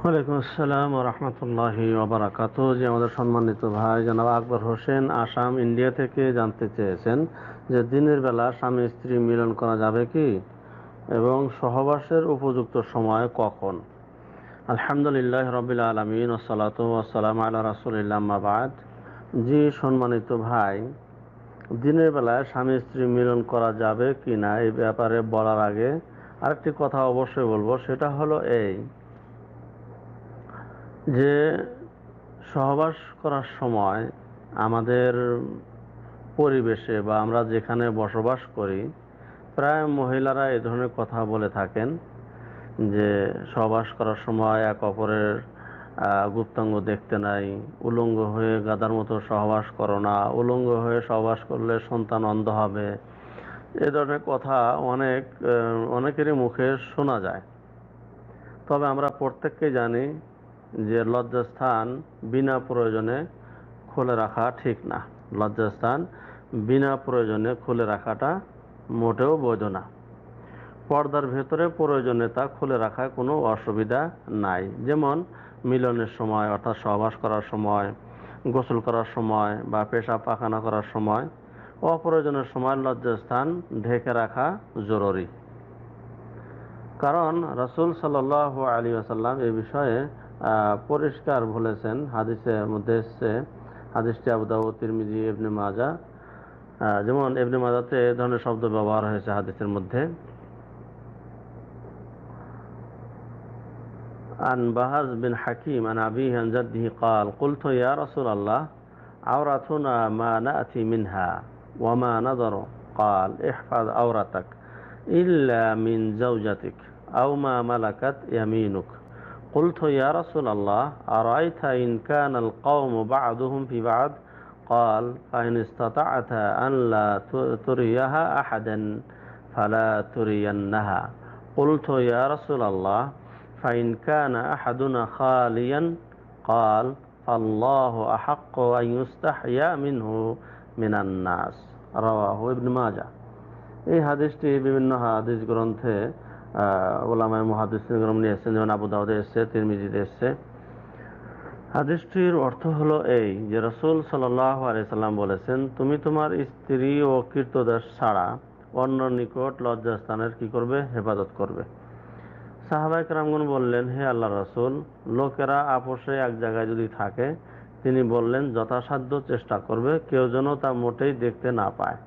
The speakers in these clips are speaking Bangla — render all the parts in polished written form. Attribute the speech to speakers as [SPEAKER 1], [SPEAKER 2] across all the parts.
[SPEAKER 1] ওয়ালাইকুম আসসালাম ওয়া রাহমাতুল্লাহি ওয়া বারাকাতুহু। যে আমাদের সম্মানিত ভাই জনাব আকবর হোসেন আসাম ইন্ডিয়া থেকে জানতে চেয়েছেন যে দিনের বেলা স্বামী স্ত্রী মিলন করা যাবে কি এবং সহবাসের উপযুক্ত সময় কখন। আলহামদুলিল্লাহ রাব্বিল আলামিন ওয়াসসালাতু ওয়াসসালামু আলা রাসূলিল্লাহ আম্মা বাদ। জি সম্মানিত ভাই, দিনের বেলায় স্বামী স্ত্রী মিলন করা যাবে কি না এই ব্যাপারে বলার আগে আরেকটি কথা অবশ্যই বলবো, সেটা হলো এই যে সহবাস করার সময় আমাদের পরিবেশে বা আমরা যেখানে বসবাস করি প্রায় মহিলারা এই ধরনের কথা বলে থাকেন যে সহবাস করার সময় এক অপরের গুপ্তাঙ্গ দেখতে নাই, উলঙ্গ হয়ে গাদার মতো সহবাস করো না, উলঙ্গ হয়ে সহবাস করলে সন্তান অন্ধ হবে। এ ধরনের কথা অনেকেরই মুখে শোনা যায়। তবে আমরা প্রত্যেককে জানি যে লজ্জাস্থান বিনা প্রয়োজনে খুলে রাখা ঠিক না। লজ্জাস্থান বিনা প্রয়োজনে খুলে রাখাটা মোটেও বৈধ না। পর্দার ভেতরে প্রয়োজনে তা খুলে রাখায় কোনো অসুবিধা নাই। যেমন মিলনের সময় অর্থাৎ সহবাস করার সময়, গোসল করার সময় বা পেশাব পায়খানা করার সময় অপ্রয়োজনের সময় লজ্জাস্থান ঢেকে রাখা জরুরি। কারণ রাসূল সাল্লাল্লাহু আলাইহি ওয়াসাল্লাম এই বিষয়ে পরিষ্কার বলেছেন। হাদিসের মধ্যে এসেছে, হাদিসটি আবু দাউদ, তিরমিজি, ইবনে মাজাহ, যেমন ইবনে মাজাহতে এ ধরনের শব্দ ব্যবহার হয়েছে হাদিসের মধ্যে। আন বাহাজ বিন হাকিম আন আবিহি আন জাদ্দিহি قال قلت يا رسول الله عورتنا ما نأتي منها وما نظر قال احفظ عورتك إلا من زوجتك أو ما ملكت يمينك قلت يا رسول الله أرأيت إن كان القوم بعضهم في بعض قال فإن استطعت أن لا تريها أحدا فلا ترينها قلت يا رسول الله فإن كان أحدنا خاليا قال فالله أحق أن يستحيا منه من الناس রাওয়াহু ইবনে মাজাহ। এই হাদিসটি বিভিন্ন হাদিস গ্রন্থে উলামায়ে মুহাদ্দিসিন নিয়েছেন, যেমন আবু দাউদে এসেছে, তিরমিজিতে এসেছে। হাদিসটির অর্থ হলো এই যে রাসূল সাল্লাল্লাহু আলাইহি সাল্লাম বলেছেন, তুমি তোমার স্ত্রী ও কৃতদাস ছাড়া অন্য নিকট লজ্জাস্থানের কি করবে? হেফাজত করবে। সাহাবায়ে কেরামগণ বললেন, হে আল্লাহর রাসূল, লোকেরা আপোষে এক জায়গায় যদি থাকে, তিনি বললেন যথাসাধ্য চেষ্টা করবে কেউ যেন তা মোটেই দেখতে না পায়।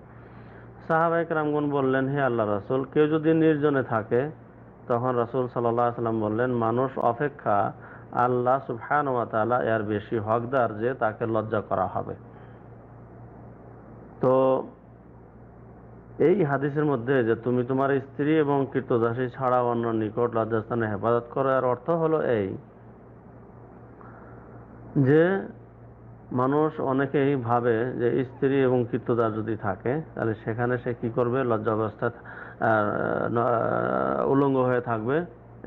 [SPEAKER 1] সাহাবায়ে কেরামগণ বললেন, হে আল্লাহর রাসূল, কেউ যদি নির্জনে থাকে, তখন রাসূল সাল্লাল্লাহু আলাইহি সাল্লাম বললেন, মানুষ অপেক্ষা আল্লাহ সুবহানাহু ওয়া তাআলা এর বেশি হকদার যে তাকে লজ্জা করা হবে। তো এই হাদিসের মধ্যে যে তুমি তোমার স্ত্রী এবং কৃতদাসী ছাড়া অন্য নিকট লজ্জাস্থানে হেফাজত করো, এর অর্থ হলো এই যে মানুষ অনেকেই ভাবে যে স্ত্রী এবং কৃতদাস যদি থাকে তাহলে সেখানে সে কি করবে? লজ্জা অবস্থায় উলঙ্গ হয়ে থাকবে।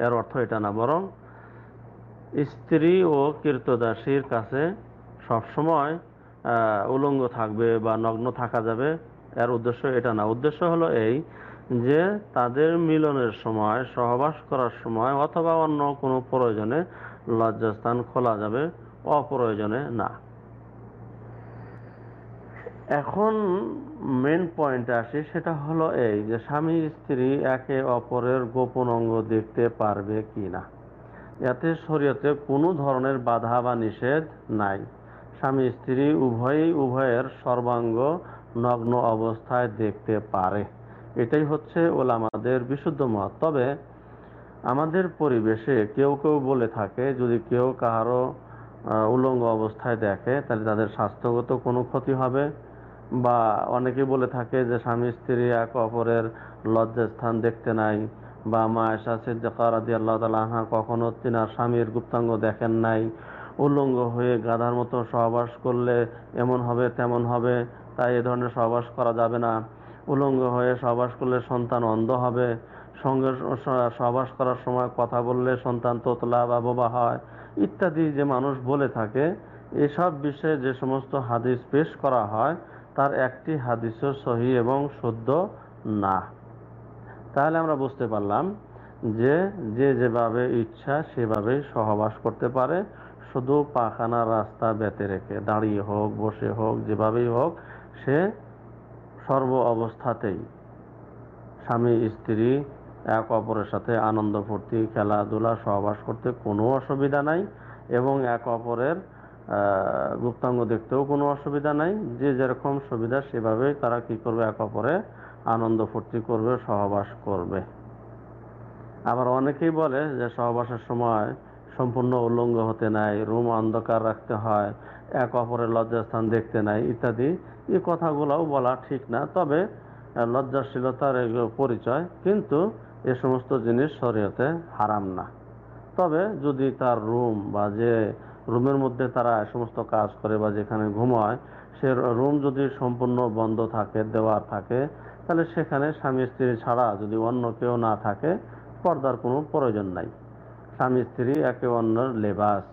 [SPEAKER 1] এর অর্থ এটা না, বরং স্ত্রী ও কৃতদাসীর কাছে সবসময় উলঙ্গ থাকবে বা নগ্ন থাকা যাবে, এর উদ্দেশ্য এটা না। উদ্দেশ্য হলো এই যে তাদের মিলনের সময়, সহবাস করার সময় অথবা অন্য কোনো প্রয়োজনে লজ্জাস্থান খোলা যাবে, অপ্রয়োজনে না। এখন মেন পয়েন্টে আসি, সেটা হলো এই যে স্বামী স্ত্রী একে অপরের গোপন অঙ্গ দেখতে পারবে কি না। এতে শরীয়তে কোনো ধরনের বাধা বা নিষেধ নাই। স্বামী স্ত্রী উভয়ই উভয়ের সর্বাঙ্গ নগ্ন অবস্থায় দেখতে পারে, এটাই হচ্ছে ওলামাদের বিশুদ্ধ মত। তবে আমাদের পরিবেশে কেউ কেউ বলে থাকে যদি কেউ কারো উলঙ্গ অবস্থায় দেখে তাহলে তাদের স্বাস্থ্যগত কোনো ক্ষতি হবে, বা অনেকে বলে থাকে যে স্বামী স্ত্রী এক অপরের লজ্জাস্থান দেখতে নাই, বা মা আয়েশা সিদ্দিকা রাদিয়াল্লাহু তাআলা আনহা কখনো তিনার স্বামীর গুপ্তাঙ্গ দেখেন নাই, উলঙ্গ হয়ে গাধার মতো সহবাস করলে এমন হবে তেমন হবে, তাই এ ধরনের সহবাস করা যাবে না, উলঙ্গ হয়ে সহবাস করলে সন্তান অন্ধ হবে, সঙ্গে সহবাস করার সময় কথা বললে সন্তান তোতলা বা বোবা হয়, ইত্যাদি যে মানুষ বলে থাকে। এসব বিষয়ে যে সমস্ত হাদিস পেশ করা হয় তার একটি হাদিসও সহিহ এবং শুদ্ধ না। তাহলে আমরা বুঝতে পারলাম যে যে যেভাবে ইচ্ছা সেভাবেই সহবাস করতে পারে, শুধু পাখানার রাস্তা বেঁধে রেখে, দাঁড়িয়ে হোক বসে হোক যেভাবেই হোক, সে সর্ব অবস্থাতেই স্বামী স্ত্রী এক অপরের সাথে আনন্দ ফুর্তি খেলাধুলা সহবাস করতে কোনো অসুবিধা নাই, এবং এক অপরের গুপ্তাঙ্গ দেখতেও কোনো অসুবিধা নাই। যে যেরকম সুবিধা সেভাবেই তারা কি করবে, এক অপরে আনন্দ ফুর্তি করবে, সহবাস করবে। আবার অনেকেই বলে যে সহবাসের সময় সম্পূর্ণ উলঙ্গ হতে নাই, রুম অন্ধকার রাখতে হয়, এক অপরের লজ্জাস্থান দেখতে নাই ইত্যাদি। এই কথাগুলোও বলা ঠিক না, তবে লজ্জাশীলতার এগুলো পরিচয়, কিন্তু এ সমস্ত জিনিস শরীয়তে হারাম না। তবে যদি তার রুম বা যে রুমের মধ্যে তারা সমস্ত কাজ করে বা যেখানে ঘুমায় সে রুম যদি সম্পূর্ণ বন্ধ থাকে, দেওয়া থাকে, তাহলে সেখানে স্বামী স্ত্রী ছাড়া যদি অন্য কেউ না থাকে পর্দার কোনো প্রয়োজন নাই। স্বামী স্ত্রী একে অন্যের লেবাস।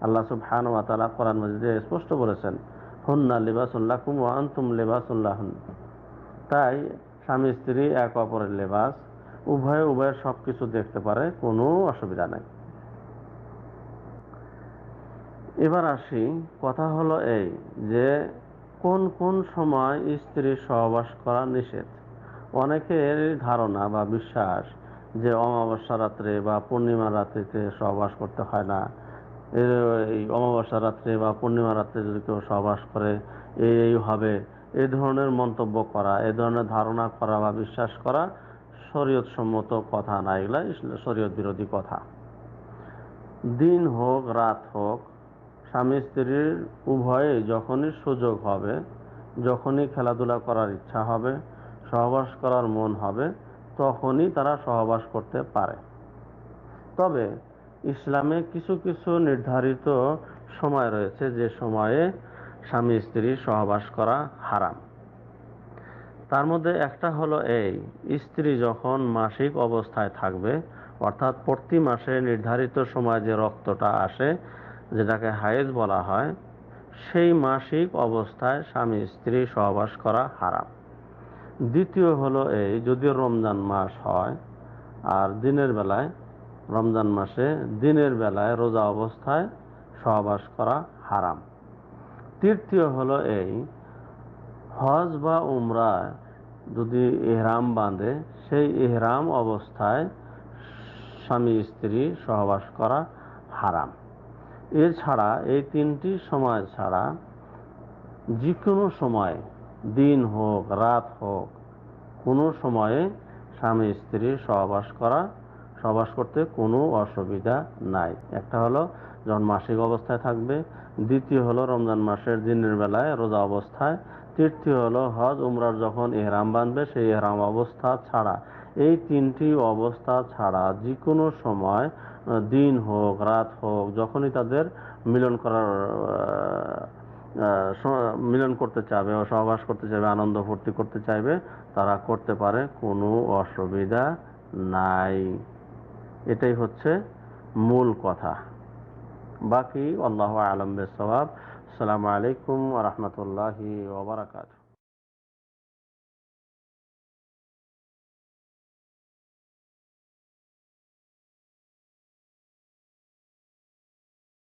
[SPEAKER 1] আল্লাহ সুবহানাহু ওয়া তাআলা কোরআন মাজিদে স্পষ্ট বলেছেন, হুন্না লিবাসুল লাকুম ওয়া আনতুম লিবাসুল লাহুন। তাই স্বামী স্ত্রী এক অপরের লেবাস, উভয়ে উভয়ের সবকিছু দেখতে পারে, কোনো অসুবিধা নাই। এবার আসি, কথা হলো এই যে কোন কোন সময় স্ত্রী সহবাস করা নিষেধ। অনেকের ধারণা বা বিশ্বাস যে অমাবস্যা রাত্রে বা পূর্ণিমা রাত্রিতে সহবাস করতে হয় না, এই অমাবস্যা রাত্রে বা পূর্ণিমা রাত্রে যদি কেউ সহবাস করে এই হবে, এই ধরনের মন্তব্য করা, এই ধরনের ধারণা করা বা বিশ্বাস করা শরীয়ত সম্মত কথা না, এগুলা শরীয়ত বিরোধী কথা। দিন হোক রাত হোক, স্বামী স্ত্রীর উভয়ে যখনই সুযোগ হবে, যখনই খেলাধুলা করার ইচ্ছা হবে, সহবাস করার মন হবে, তখনই তারা সহবাস করতে পারে। তবে ইসলামে কিছু কিছু নির্ধারিত সময় রয়েছে যে সময়ে স্বামী স্ত্রী সহবাস করা হারাম। তার মধ্যে একটা হলো এই, স্ত্রী যখন মাসিক অবস্থায় থাকবে, অর্থাৎ প্রতি মাসে নির্ধারিত সময় যে রক্তটা আসে, যেটাকে হায়েজ বলা হয়, সেই মাসিক অবস্থায় স্বামী স্ত্রী সহবাস করা হারাম। দ্বিতীয় হলো এই, যদিও রমজান মাস হয় আর দিনের বেলায়, রমজান মাসে দিনের বেলায় রোজা অবস্থায় সহবাস করা হারাম। তৃতীয় হলো এই, হজ বা উমরায় যদি ইহরাম বাঁধে, সেই ইহরাম অবস্থায় স্বামী স্ত্রী সহবাস করা হারাম। এছাড়া এই তিনটি সময় ছাড়া যে কোনো সময়, দিন হোক রাত হোক, কোনো সময়ে স্বামী স্ত্রী সহবাস করতে কোনো অসুবিধা নাই। একটা হলো যখন মাসিক অবস্থায় থাকবে, দ্বিতীয় হলো রমজান মাসের দিনের বেলায় রোজা অবস্থায়, তৃতীয় হলো হজ উমরার যখন ইহরাম বাঁধবে সেই ইহরাম অবস্থা ছাড়া। এই তিনটি অবস্থা ছাড়া যে কোনো সময়, দিন হোক রাত হোক, যখনই তাদের মিলন করার মিলন করতে চাইবে, সহবাস করতে চাইবে, আনন্দ ফুর্তি করতে চাইবে, তারা করতে পারে, কোনো অসুবিধা নাই। এটাই হচ্ছে মূল কথা। বাকি আল্লাহু আ'লাম বিস-সাওয়াব। আসসালামু আলাইকুম ওয়া রাহমাতুল্লাহি ওয়া বারাকাতুহু।